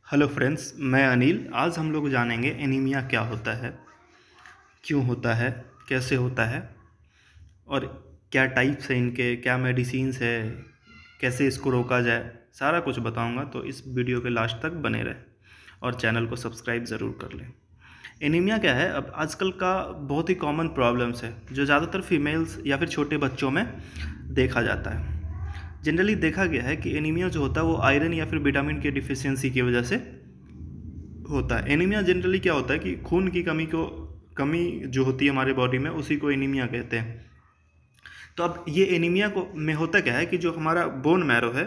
Hello friends, मैं अनिल। आज हम लोग जानेंगे एनीमिया क्या होता है, क्यों होता है, कैसे होता है और क्या टाइप्स हैं इनके, क्या मेडिसिन्स है, कैसे इसको रोका जाए। सारा कुछ बताऊंगा, तो इस वीडियो के लास्ट तक बने रहें और चैनल को सब्सक्राइब ज़रूर कर लें। एनीमिया क्या है? अब आजकल का बहुत ही कॉमन प्रॉब्लम्स है जो ज़्यादातर फीमेल्स या फिर छोटे बच्चों में देखा जाता है। जनरली देखा गया है कि एनीमिया जो होता है वो आयरन या फिर विटामिन के डिफिशियंसी की वजह से होता है। एनीमिया जनरली क्या होता है कि खून की कमी जो होती है हमारे बॉडी में, उसी को एनीमिया कहते हैं। तो अब ये एनीमिया को में होता क्या है कि जो हमारा बोन मैरो है,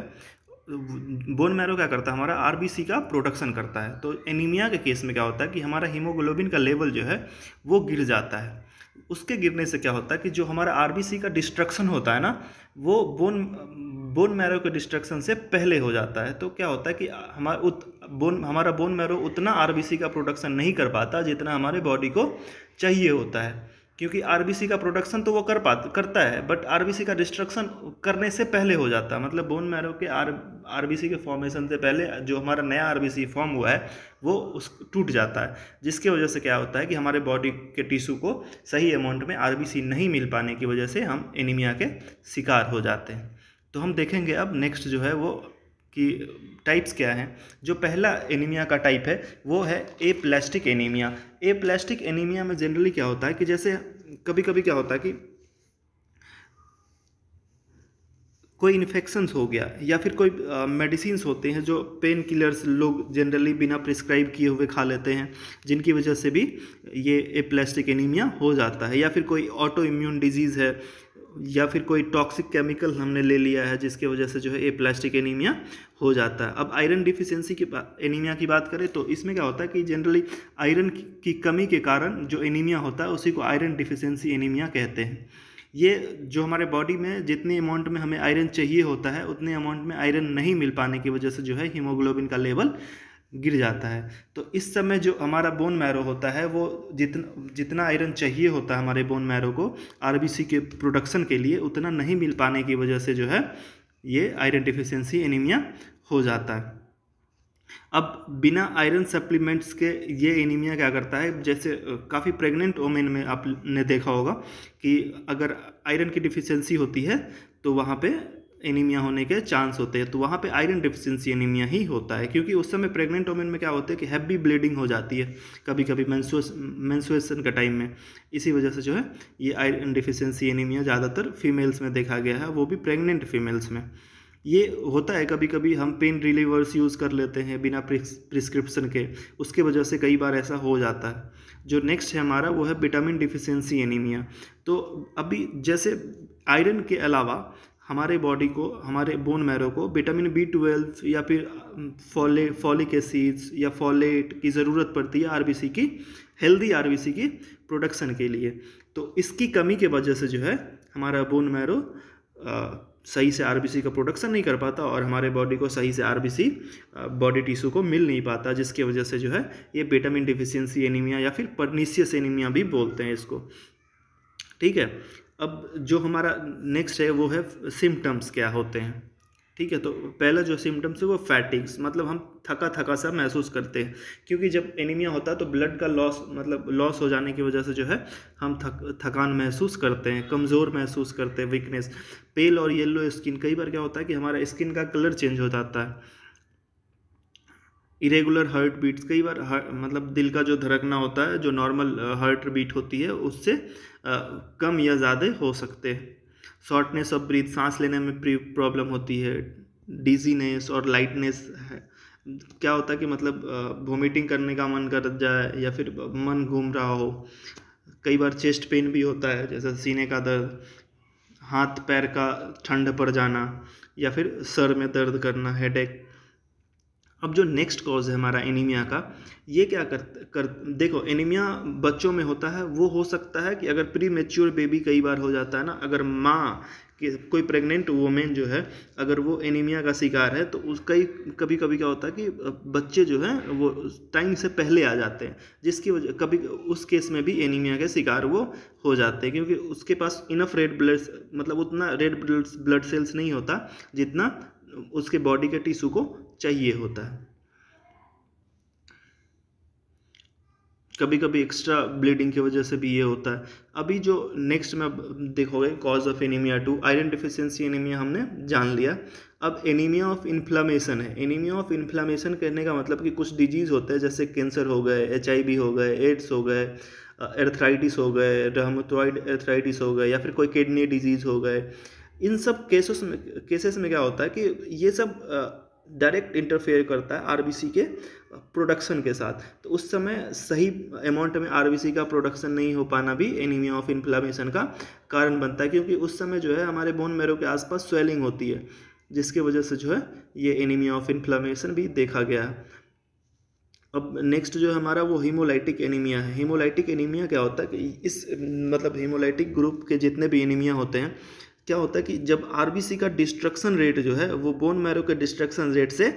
बोन मैरो क्या करता है, हमारा आरबीसी का प्रोडक्शन करता है। तो एनीमिया के केस में क्या होता है कि हमारा हीमोग्लोबिन का लेवल जो है वो गिर जाता है। उसके गिरने से क्या होता है कि जो हमारा आरबीसी का डिस्ट्रक्शन होता है ना, वो बोन मैरो के डिस्ट्रक्शन से पहले हो जाता है। तो क्या होता है कि हमारा बोन मैरो उतना आरबीसी का प्रोडक्शन नहीं कर पाता जितना हमारे बॉडी को चाहिए होता है। क्योंकि आरबीसी का प्रोडक्शन तो वो करता है, बट आरबीसी का डिस्ट्रक्शन करने से पहले हो जाता है। मतलब बोन मैरो के आरबीसी के फॉर्मेशन से पहले जो हमारा नया आरबीसी फॉर्म हुआ है वो टूट जाता है, जिसकी वजह से क्या होता है कि हमारे बॉडी के टिश्यू को सही अमाउंट में आरबीसी नहीं मिल पाने की वजह से हम एनीमिया के शिकार हो जाते हैं। तो हम देखेंगे अब नेक्स्ट जो है वो कि टाइप्स क्या हैं। जो पहला एनीमिया का टाइप है वो है एप्लास्टिक एनीमिया। एप्लास्टिक एनीमिया में जनरली क्या होता है कि जैसे कभी कभी क्या होता है कि कोई इन्फेक्शंस हो गया या फिर कोई मेडिसिन्स होते हैं जो पेन किलर्स लोग जनरली बिना प्रिस्क्राइब किए हुए खा लेते हैं, जिनकी वजह से भी ये एप्लास्टिक एनीमिया हो जाता है। या फिर कोई ऑटो इम्यून डिजीज़ है या फिर कोई टॉक्सिक केमिकल हमने ले लिया है जिसकी वजह से जो है एप्लास्टिक एनीमिया हो जाता है। अब आयरन डिफिशियंसी की एनीमिया की बात करें तो इसमें क्या होता है कि जनरली आयरन की कमी के कारण जो एनीमिया होता है उसी को आयरन डिफिशियंसी एनीमिया कहते हैं। ये जो हमारे बॉडी में जितनी अमाउंट में हमें आयरन चाहिए होता है उतने अमाउंट में आयरन नहीं मिल पाने की वजह से जो है हीमोग्लोबिन का लेवल गिर जाता है। तो इस समय जो हमारा बोन मैरो होता है वो जितना आयरन चाहिए होता है हमारे बोन मैरो को आरबीसी के प्रोडक्शन के लिए, उतना नहीं मिल पाने की वजह से जो है ये आयरन डिफिशियंसी एनीमिया हो जाता है। अब बिना आयरन सप्लीमेंट्स के ये एनीमिया क्या करता है, जैसे काफ़ी प्रेग्नेंट वोमेन में आपने देखा होगा कि अगर आयरन की डिफिशियंसी होती है तो वहाँ पे एनीमिया होने के चांस होते हैं। तो वहाँ पे आयरन डिफिशियंसी एनीमिया ही होता है, क्योंकि उस समय प्रेग्नेंट वोमेन में क्या होता है कि हैवी ब्लीडिंग हो जाती है कभी कभी मेंस्ट्रुएशन के टाइम में। इसी वजह से जो है ये आयरन डिफिशियंसी एनीमिया ज़्यादातर फीमेल्स में देखा गया है, वो भी प्रेग्नेंट फीमेल्स में। ये होता है कभी कभी हम पेन रिलीवर्स यूज़ कर लेते हैं बिना प्रिस्क्रिप्शन के, उसके वजह से कई बार ऐसा हो जाता है। जो नेक्स्ट है हमारा वो है विटामिन डिफिशियंसी एनीमिया। तो अभी जैसे आयरन के अलावा हमारे बॉडी को, हमारे बोन मैरो को विटामिन B12 या फिर फॉलिक एसिड्स या फॉलेट की ज़रूरत पड़ती है आरबीसी की, हेल्दी आरबीसी की प्रोडक्शन के लिए। तो इसकी कमी के वजह से जो है हमारा बोन मैरो सही से आरबीसी का प्रोडक्शन नहीं कर पाता और हमारे बॉडी को सही से आरबीसी बॉडी टिश्यू को मिल नहीं पाता, जिसकी वजह से जो है ये विटामिन डिफिशियंसी एनीमिया या फिर पर्नीशियस एनीमिया भी बोलते हैं इसको। ठीक है, अब जो हमारा नेक्स्ट है वो है सिम्टम्स क्या होते हैं। ठीक है, तो पहला जो सिम्टम्स है वो फैटिग्स, मतलब हम थका थका सा महसूस करते हैं, क्योंकि जब एनीमिया होता है तो ब्लड का लॉस हो जाने की वजह से जो है हम थकान महसूस करते हैं, कमज़ोर महसूस करते हैं, वीकनेस, पेल और येलो स्किन। कई बार क्या होता है कि हमारा स्किन का कलर चेंज हो जाता है। इरेगुलर हार्ट बीट्स, कई बार मतलब दिल का जो धड़कना होता है, जो नॉर्मल हार्ट बीट होती है उससे कम या ज़्यादा हो सकते हैं। शॉर्टनेस ऑफ ब्रीथ, सांस लेने में प्रॉब्लम होती है। डिजीनेस और लाइटनेस है, क्या होता है कि मतलब वोमिटिंग करने का मन कर जाए या फिर मन घूम रहा हो। कई बार चेस्ट पेन भी होता है, जैसे सीने का दर्द, हाथ पैर का ठंड पड़ जाना या फिर सर में दर्द करना, हेडेक। अब जो नेक्स्ट कॉज है हमारा एनीमिया का, ये क्या देखो, एनीमिया बच्चों में होता है। वो हो सकता है कि अगर प्री मेच्योर बेबी कई बार हो जाता है ना, अगर माँ कि कोई प्रेग्नेंट वुमेन जो है अगर वो एनीमिया का शिकार है तो उसका कभी कभी क्या होता है कि बच्चे जो हैं वो टाइम से पहले आ जाते हैं, जिसकी वजह कभी उस केस में भी एनीमिया के शिकार वो हो जाते हैं, क्योंकि उसके पास इनफ रेड ब्लड, मतलब उतना रेड ब्लड सेल्स नहीं होता जितना उसके बॉडी के टिश्यू को चाहिए होता है। कभी कभी एक्स्ट्रा ब्लीडिंग की वजह से भी ये होता है। अभी जो नेक्स्ट में देखोगे cause of anaemia 2, iron deficiency anaemia हमने जान लिया। अब एनीमिया ऑफ इन्फ्लामेशन है। एनीमिया ऑफ इन्फ्लामेशन कहने का मतलब कि कुछ डिजीज़ होते हैं जैसे कैंसर हो गए, HIV हो गए, एड्स हो गए, एर्थराइटिस हो गए, रहमतोइड एर्थराइटिस हो गए, या फिर कोई किडनी डिजीज़ हो गए। इन सब केसेस में क्या होता है कि ये सब डायरेक्ट इंटरफेयर करता है आरबीसी के प्रोडक्शन के साथ। तो उस समय सही अमाउंट में आरबीसी का प्रोडक्शन नहीं हो पाना भी एनीमिया ऑफ इन्फ्लामेशन का कारण बनता है, क्योंकि उस समय जो है हमारे बोन मैरो के आसपास स्वेलिंग होती है, जिसकी वजह से जो है ये एनीमिया ऑफ इन्फ्लामेशन भी देखा गया है। अब नेक्स्ट जो है हमारा वो हीमोलाइटिक एनीमिया है। हीमोलाइटिक एनीमिया क्या होता है कि इस मतलब हीमोलाइटिक ग्रुप के जितने भी एनीमिया होते हैं, क्या होता है कि जब आरबीसी का डिस्ट्रक्शन रेट जो है वो बोन मैरो के डिस्ट्रक्शन रेट से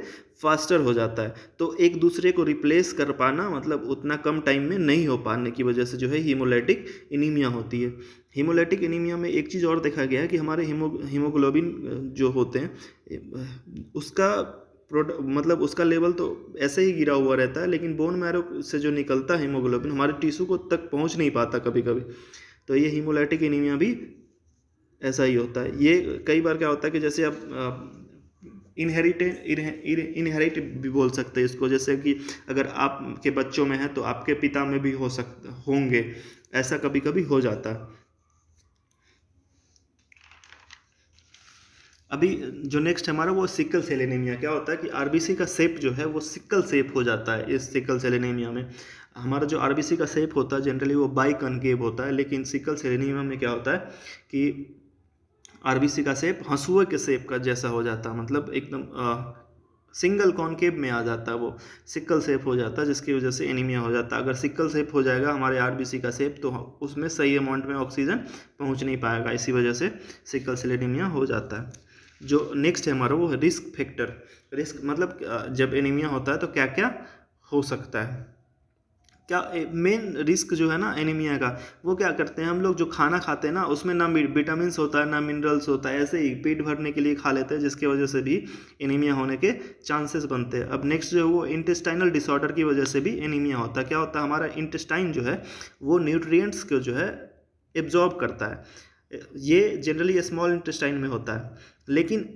फास्टर हो जाता है, तो एक दूसरे को रिप्लेस कर पाना मतलब उतना कम टाइम में नहीं हो पाने की वजह से जो है हीमोलाइटिक एनीमिया होती है। हीमोलाइटिक एनीमिया में एक चीज़ और देखा गया है कि हमारे हीमोग्लोबिन जो होते हैं उसका मतलब उसका लेवल तो ऐसे ही गिरा हुआ रहता है, लेकिन बोन मैरो से जो निकलता है हीमोग्लोबिन हमारे टिश्यू को तक पहुंच नहीं पाता कभी कभी। तो ये हीमोलाइटिक एनीमिया भी ऐसा ही होता है। ये कई बार क्या होता है कि जैसे आप इनहेरिट भी बोल सकते हैं इसको, जैसे कि अगर आपके बच्चों में है तो आपके पिता में भी होंगे, ऐसा कभी कभी हो जाता है। अभी जो नेक्स्ट हमारा वो सिकल सेल एनीमिया। क्या होता है कि आरबीसी का शेप जो है वो सिकल शेप हो जाता है इस सिकल सेल एनीमिया में। हमारा जो आरबीसी का शेप होता है जनरली वो बाई कनकेव होता है, लेकिन सिकल सेल एनीमिया में क्या होता है कि आरबीसी का शेप हंसुए के शेप का जैसा हो जाता है, मतलब एकदम सिंगल कॉनकेव में आ जाता है, वो सिकल शेप हो जाता है, जिसकी वजह से एनीमिया हो जाता है। अगर सिकल शेप हो जाएगा हमारे आरबीसी का शेप तो उसमें सही अमाउंट में ऑक्सीजन पहुंच नहीं पाएगा, इसी वजह से सिकल सेल एनीमिया हो जाता है। जो नेक्स्ट है हमारा वो है रिस्क फैक्टर। रिस्क मतलब जब एनीमिया होता है तो क्या क्या हो सकता है। क्या मेन रिस्क जो है ना एनीमिया का, वो क्या करते हैं हम लोग जो खाना खाते हैं ना उसमें ना विटामिन्स होता है ना मिनरल्स होता है, ऐसे ही पेट भरने के लिए खा लेते हैं, जिसकी वजह से भी एनीमिया होने के चांसेस बनते हैं। अब नेक्स्ट जो है वो इंटेस्टाइनल डिसऑर्डर की वजह से भी एनीमिया होता है। क्या होता है हमारा इंटेस्टाइन जो है वो न्यूट्रिएंट्स को जो है एब्जॉर्ब करता है, ये जनरली स्मॉल इंटेस्टाइन में होता है, लेकिन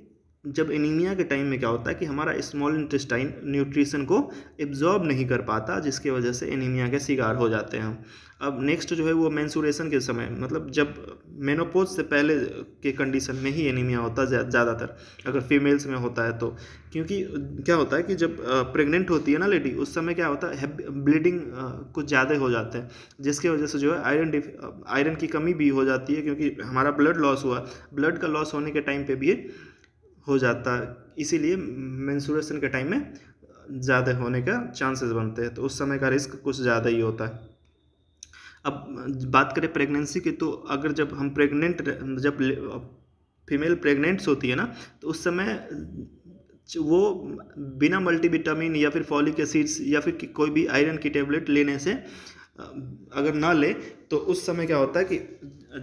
जब एनीमिया के टाइम में क्या होता है कि हमारा स्मॉल इंटेस्टाइन न्यूट्रिशन को एब्जॉर्ब नहीं कर पाता, जिसकी वजह से एनीमिया के शिकार हो जाते हैं। अब नेक्स्ट जो है वो मेंस्ट्रुएशन के समय, मतलब जब मेनोपॉज से पहले के कंडीशन में ही एनीमिया होता है ज़्यादातर, अगर फीमेल्स में होता है तो। क्योंकि क्या होता है कि जब प्रेग्नेंट होती है ना लेडी, उस समय क्या होता है ब्लीडिंग कुछ ज़्यादा हो जाता है, जिसकी वजह से जो है आयरन की कमी भी हो जाती है, क्योंकि हमारा ब्लड लॉस हुआ, ब्लड का लॉस होने के टाइम पे भी हो जाता है, इसीलिए मेंस्ट्रुएशन के टाइम में ज़्यादा होने का चांसेस बनते हैं, तो उस समय का रिस्क कुछ ज़्यादा ही होता है। अब बात करें प्रेगनेंसी की, तो अगर जब फीमेल प्रेग्नेंट्स होती है ना, तो उस समय वो बिना मल्टीविटामिन या फिर फॉलिक एसिड्स या फिर कोई भी आयरन की टेबलेट लेने से अगर ना ले तो उस समय क्या होता है कि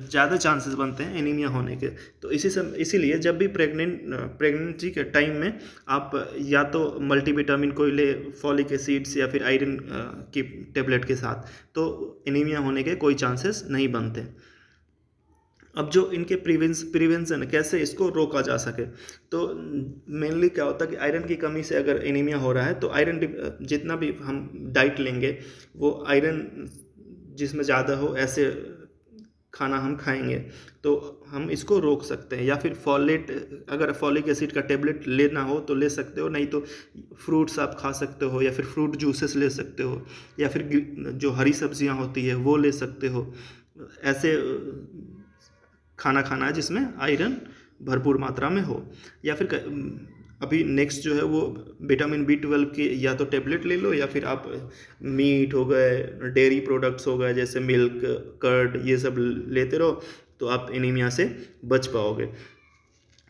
ज़्यादा चांसेस बनते हैं एनीमिया होने के। तो इसीलिए जब भी प्रेगनेंसी के टाइम में आप या तो मल्टीविटामिन कोई ले फॉलिक एसिड्स या फिर आयरन की टेबलेट के साथ, तो एनीमिया होने के कोई चांसेस नहीं बनते। अब जो इनके प्रिवेंशन कैसे इसको रोका जा सके, तो मेनली क्या होता है कि आयरन की कमी से अगर एनीमिया हो रहा है तो आयरन जितना भी हम डाइट लेंगे वो आयरन जिसमें ज़्यादा हो ऐसे खाना हम खाएंगे तो हम इसको रोक सकते हैं। या फिर फॉलेट, अगर फॉलिक एसिड का टेबलेट लेना हो तो ले सकते हो, नहीं तो फ्रूट्स आप खा सकते हो, या फिर फ्रूट जूसेस ले सकते हो, या फिर जो हरी सब्जियां होती है वो ले सकते हो। ऐसे खाना खाना है जिसमें आयरन भरपूर मात्रा में हो। या फिर अभी नेक्स्ट जो है वो विटामिन B12 के या तो टेबलेट ले लो, या फिर आप मीट हो गए, डेयरी प्रोडक्ट्स हो गए जैसे मिल्क, कर्ड, ये सब लेते रहो तो आप एनीमिया से बच पाओगे।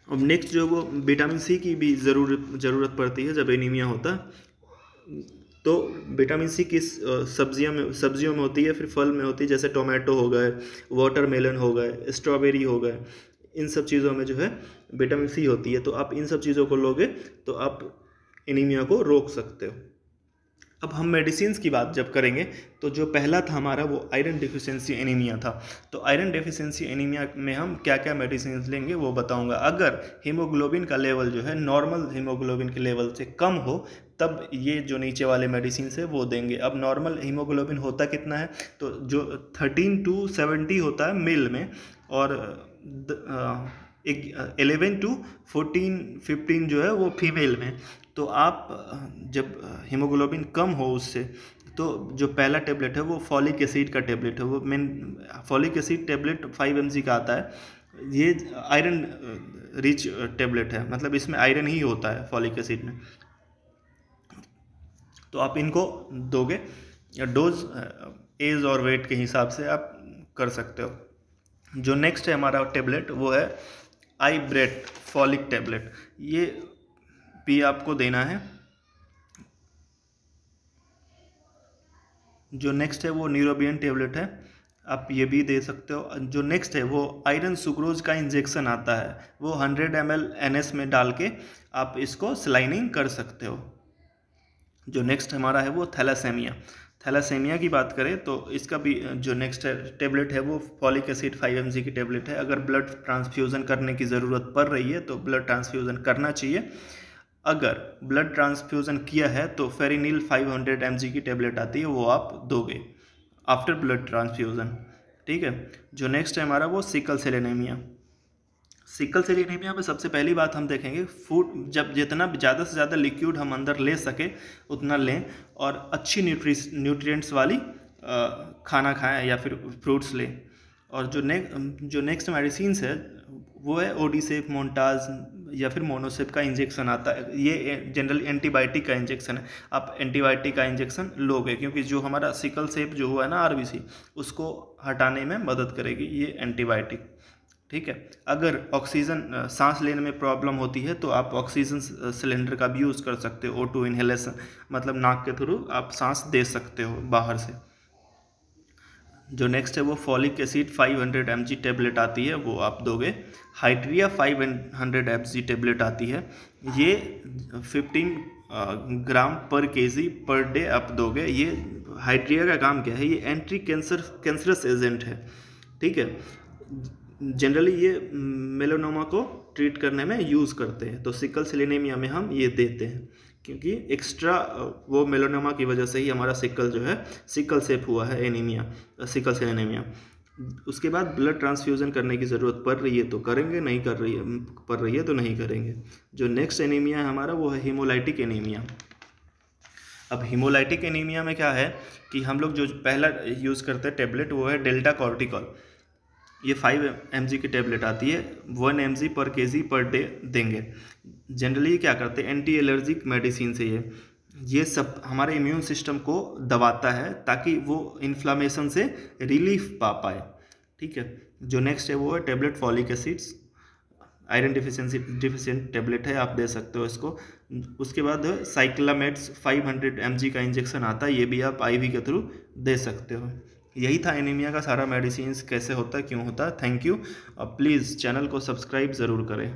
अब नेक्स्ट जो वो विटामिन C की भी ज़रूरत पड़ती है जब एनीमिया होता है। तो विटामिन C किस सब्जियों में होती है, फिर फल में होती है, जैसे टोमेटो हो गए, वाटरमेलन हो गए, स्ट्रॉबेरी हो गए, इन सब चीज़ों में जो है विटामिन C होती है। तो आप इन सब चीज़ों को लोगे तो आप एनीमिया को रोक सकते हो। अब हम मेडिसिन्स की बात जब करेंगे तो जो पहला था हमारा वो आयरन डेफिशिएंसी एनीमिया था। तो आयरन डेफिशिएंसी एनीमिया में हम क्या क्या मेडिसिन लेंगे वो बताऊंगा। अगर हीमोग्लोबिन का लेवल जो है नॉर्मल हीमोग्लोबिन के लेवल से कम हो तब ये जो नीचे वाले मेडिसिन है वो देंगे। अब नॉर्मल हीमोग्लोबिन होता कितना है, तो जो 13 to 70 होता है मेल में, और 11 to 14-15 जो है वो फीमेल में। तो आप जब हीमोग्लोबिन कम हो उससे, तो जो पहला टेबलेट है वो फॉलिक एसिड का टेबलेट है। वो main folic acid tablet 5 mg का आता है। ये आयरन रिच टेबलेट है, मतलब इसमें आयरन ही होता है फॉलिक एसिड में। तो आप इनको दोगे, डोज एज और वेट के हिसाब से आप कर सकते हो। जो नेक्स्ट है हमारा टेबलेट वो है आईब्रेट फॉलिक टेबलेट। ये भी आपको देना है। जो नेक्स्ट है वो न्यूरोबियन टेबलेट है, आप ये भी दे सकते हो। जो नेक्स्ट है वो आयरन सुक्रोज का इंजेक्शन आता है, वो 100 ml NS में डाल के आप इसको स्लाइनिंग कर सकते हो। जो नेक्स्ट हमारा है वो थैलासेमिया। थैलासेमिया की बात करें तो इसका भी जो नेक्स्ट टेबलेट है वो फॉलिक एसिड 5 mg की टेबलेट है। अगर ब्लड ट्रांसफ्यूज़न करने की ज़रूरत पड़ रही है तो ब्लड ट्रांसफ्यूज़न करना चाहिए। अगर ब्लड ट्रांसफ्यूज़न किया है तो फेरिनिल 500 mg की टेबलेट आती है, वो आप दोगे आफ्टर ब्लड ट्रांसफ्यूज़न। ठीक है। जो नेक्स्ट है हमारा वो sickle cell anemia. Sickle cell anemia में सबसे पहली बात हम देखेंगे फूड, जब जितना ज़्यादा से ज़्यादा लिक्विड हम अंदर ले सके उतना लें, और अच्छी न्यूट्रिएंट्स वाली खाना खाएं या फिर फ्रूट्स लें। और जो नेक्स्ट मेडिसिन है वो है ओडिसेप, मोन्टाज या फिर मोनोसेप का इंजेक्शन आता है। ये जनरली एंटीबायोटिक का इंजेक्शन है। आप एंटीबायोटिक का इंजेक्शन लोगे क्योंकि जो हमारा सिकल सेप जो हुआ है ना RBC, उसको हटाने में मदद करेगी ये एंटीबायोटिक। ठीक है। अगर ऑक्सीजन सांस लेने में प्रॉब्लम होती है तो आप ऑक्सीजन सिलेंडर का भी यूज़ कर सकते हो। O2 इनहेलेशन, मतलब नाक के थ्रू आप सांस दे सकते हो बाहर से। जो नेक्स्ट है वो फॉलिक एसिड 500 mg टेबलेट आती है, वो आप दोगे। हाइड्रिया 500 mg टेबलेट आती है, ये 15 ग्राम पर kg पर डे आप दोगे। ये हाइड्रिया का काम क्या है, ये एंटी कैंसरस एजेंट है। ठीक है। जनरली ये मेलानोमा को ट्रीट करने में यूज़ करते हैं। तो सिकल सेल एनीमिया में हम ये देते हैं क्योंकि एक्स्ट्रा वो मेलानोमा की वजह से ही हमारा सिकल जो है सिकल सेप हुआ है एनीमिया, सिकल सेल एनीमिया। उसके बाद ब्लड ट्रांसफ्यूज़न करने की ज़रूरत पड़ रही है तो करेंगे, नहीं पड़ रही है तो नहीं करेंगे। जो नेक्स्ट एनीमिया है हमारा वो है हीमोलाइटिक एनीमिया। अब हीमोलाइटिक एनीमिया में क्या है कि हम लोग जो पहला यूज़ करते हैं टेबलेट वो है डेल्टा कॉर्टिकॉल। ये 5 mg की टेबलेट आती है, 1 mg पर kg पर डे देंगे। जनरली क्या करते हैं, एंटी एलर्जिक मेडिसिन से ये सब हमारे इम्यून सिस्टम को दबाता है ताकि वो इन्फ्लामेशन से रिलीफ पा पाए। ठीक है। जो नेक्स्ट है वो है tablet folic acids, iron deficient tablet है, आप दे सकते हो इसको। उसके बाद साइक्लामेट्स 500 mg का इंजेक्शन आता है, ये भी आप IV के थ्रू दे सकते हो। यही था एनीमिया का सारा मेडिसिन कैसे होता है, क्यों होता है। Thank you. प्लीज़ चैनल को सब्सक्राइब ज़रूर करें।